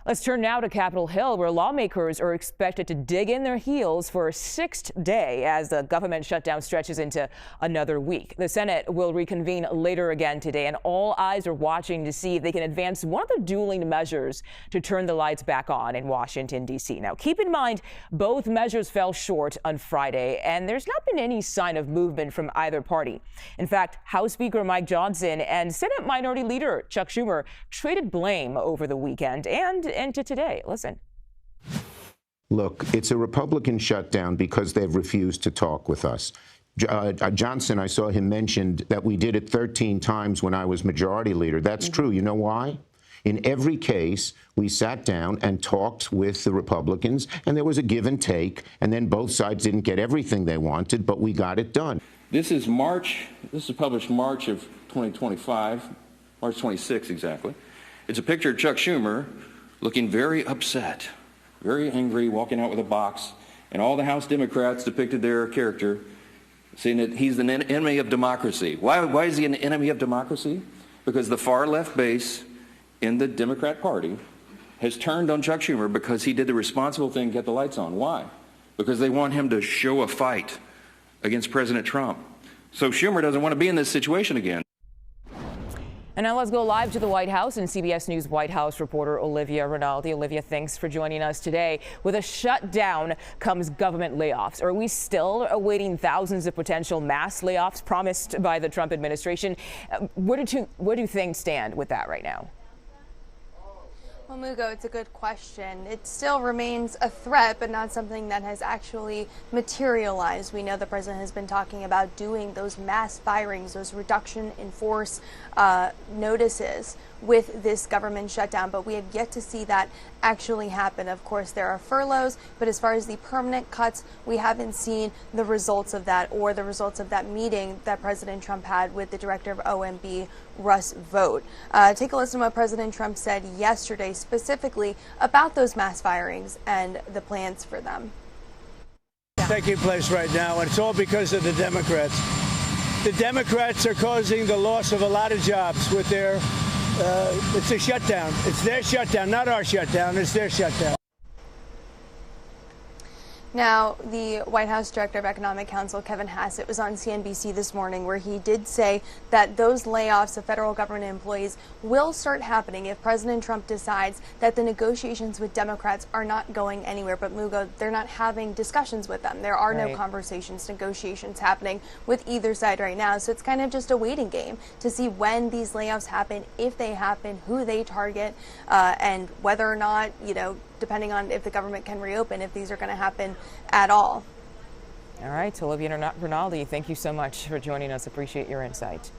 Let's turn now to Capitol Hill, where lawmakers are expected to dig in their heels for a sixth day as the government shutdown stretches into another week. The Senate will reconvene later again today, and all eyes are watching to see if they can advance one of the dueling measures to turn the lights back on in Washington, D.C. Now, keep in mind, both measures fell short on Friday, and there's not been any sign of movement from either party. In fact, House Speaker Mike Johnson and Senate Minority Leader Chuck Schumer traded blame over the weekend and into today. Listen. Look, it's a Republican shutdown because they've refused to talk with us. Johnson, I saw him mentioned that we did it 13 times when I was majority leader. That's true. You know why? In every case, we sat down and talked with the Republicans, and there was a give and take, and then both sides didn't get everything they wanted, but we got it done. This is published March of 2025, March 26 exactly. It's a picture of Chuck Schumer looking very upset, very angry, walking out with a box, and all the House Democrats depicted their character, saying that he's an enemy of democracy. Why is he an enemy of democracy? Because the far left base in the Democrat Party has turned on Chuck Schumer because he did the responsible thing, get the lights on. Why? Because they want him to show a fight against President Trump. So Schumer doesn't want to be in this situation again. And now let's go live to the White House and CBS News White House reporter Olivia Rinaldi. Olivia, thanks for joining us today. With a shutdown comes government layoffs. Are we still awaiting thousands of potential mass layoffs promised by the Trump administration? Where do things stand with that right now? Well, Mugo, it's a good question. It still remains a threat, but not something that has actually materialized. We know the president has been talking about doing those mass firings, those reduction in force notices with this government shutdown, but we have yet to see that actually happen. Of course, there are furloughs, but as far as the permanent cuts, we haven't seen the results of that or the results of that meeting that President Trump had with the director of OMB, Russ Vought. Take a listen to what President Trump said yesterday specifically about those mass firings and the plans for them. Taking place right now, and it's all because of the Democrats. The Democrats are causing the loss of a lot of jobs with their it's a shutdown. It's their shutdown, not our shutdown. It's their shutdown. Now, the White House Director of Economic Counsel, Kevin Hassett, was on CNBC this morning where he did say that those layoffs of federal government employees will start happening if President Trump decides that the negotiations with Democrats are not going anywhere. But Mugo, they're not having discussions with them. There are no conversations, negotiations happening with either side right now. So it's kind of just a waiting game to see when these layoffs happen, if they happen, who they target, and whether or not, depending on if the government can reopen, if these are going to happen at all. All right, Olivia Rinaldi, thank you so much for joining us. Appreciate your insight.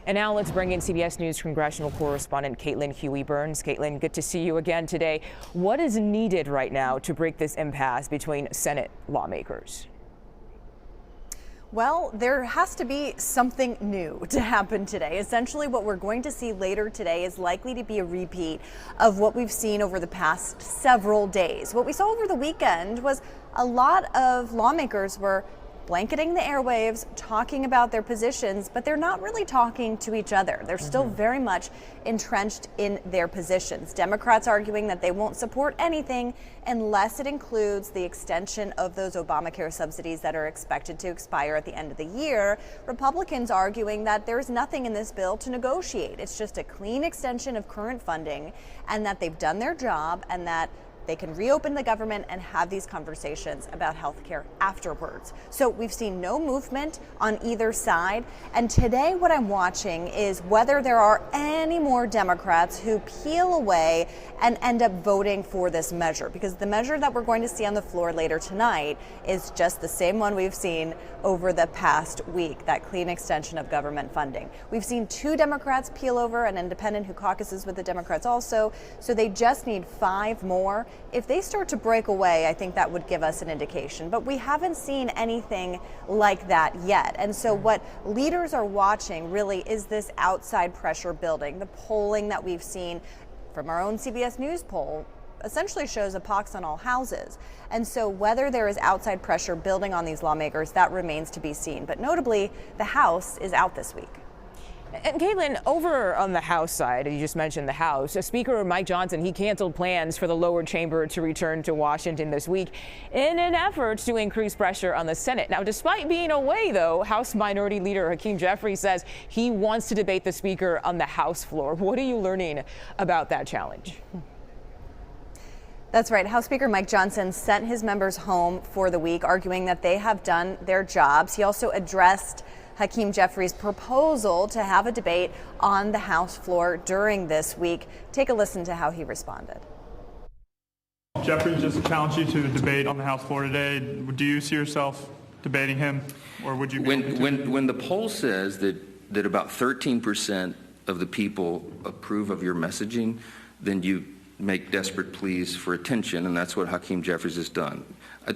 And now let's bring in CBS News congressional correspondent Caitlin Huey-Burns. Caitlin, good to see you again today. What is needed right now to break this impasse between Senate lawmakers? Well, there has to be something new to happen today. Essentially, what we're going to see later today is likely to be a repeat of what we've seen over the past several days. What we saw over the weekend was a lot of lawmakers were blanketing the airwaves, talking about their positions, but they're not really talking to each other. They're still very much entrenched in their positions. Democrats arguing that they won't support anything unless it includes the extension of those Obamacare subsidies that are expected to expire at the end of the year. Republicans arguing that there's nothing in this bill to negotiate. It's just a clean extension of current funding and that they've done their job and that they can reopen the government and have these conversations about health care afterwards. So we've seen no movement on either side. And today what I'm watching is whether there are any more Democrats who peel away and end up voting for this measure, because the measure that we're going to see on the floor later tonight is just the same one we've seen over the past week, that clean extension of government funding. We've seen 2 Democrats peel over, an independent who caucuses with the Democrats also, so they just need 5 more. If they start to break away, I think that would give us an indication, but we haven't seen anything like that yet. And so what leaders are watching really is this outside pressure building. The polling that we've seen from our own CBS News poll essentially shows a pox on all houses. And so whether there is outside pressure building on these lawmakers, that remains to be seen. But notably, the House is out this week. And Caitlin, over on the House side, you just mentioned the House, Speaker Mike Johnson, he canceled plans for the lower chamber to return to Washington this week in an effort to increase pressure on the Senate. Now, despite being away, though, House Minority Leader Hakeem Jeffries says he wants to debate the Speaker on the House floor. What are you learning about that challenge? That's right. House Speaker Mike Johnson sent his members home for the week, arguing that they have done their jobs. He also addressed Hakeem Jeffries' proposal to have a debate on the House floor during this week. Take a listen to how he responded. Jeffries just challenged you to a debate on the House floor today. Do you see yourself debating him, or would you? When the poll says that about 13% of the people approve of your messaging, then you make desperate pleas for attention, and that's what Hakeem Jeffries has done.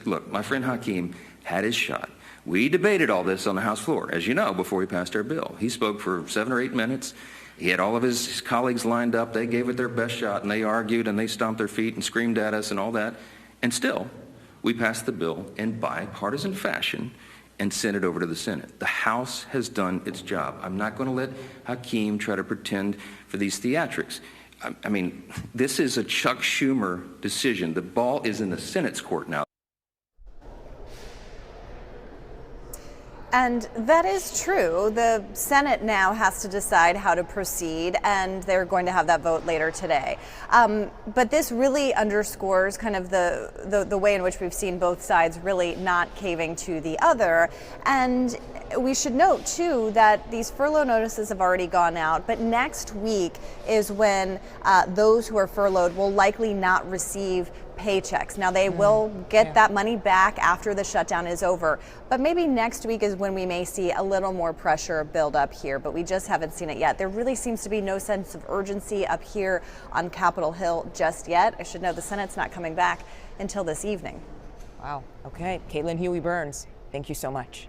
Look, my friend Hakeem had his shot. We debated all this on the House floor, as you know, before we passed our bill. He spoke for 7 or 8 minutes. He had all of his colleagues lined up. They gave it their best shot, and they argued, and they stomped their feet and screamed at us and all that. And still, we passed the bill in bipartisan fashion and sent it over to the Senate. The House has done its job. I'm not going to let Hakeem try to pretend for these theatrics. I mean, this is a Chuck Schumer decision. The ball is in the Senate's court now. And that is true. The Senate now has to decide how to proceed, and they're going to have that vote later today. But this really underscores kind of the way in which we've seen both sides really not caving to the other. And we should note, too, that these furlough notices have already gone out, but next week is when those who are furloughed will likely not receive paychecks. Now, they will get that money back after the shutdown is over, but maybe next week is when we may see a little more pressure build up here, but we just haven't seen it yet. There really seems to be no sense of urgency up here on Capitol Hill just yet. I should know the Senate's not coming back until this evening. Wow. Okay. Caitlin Huey-Burns, thank you so much.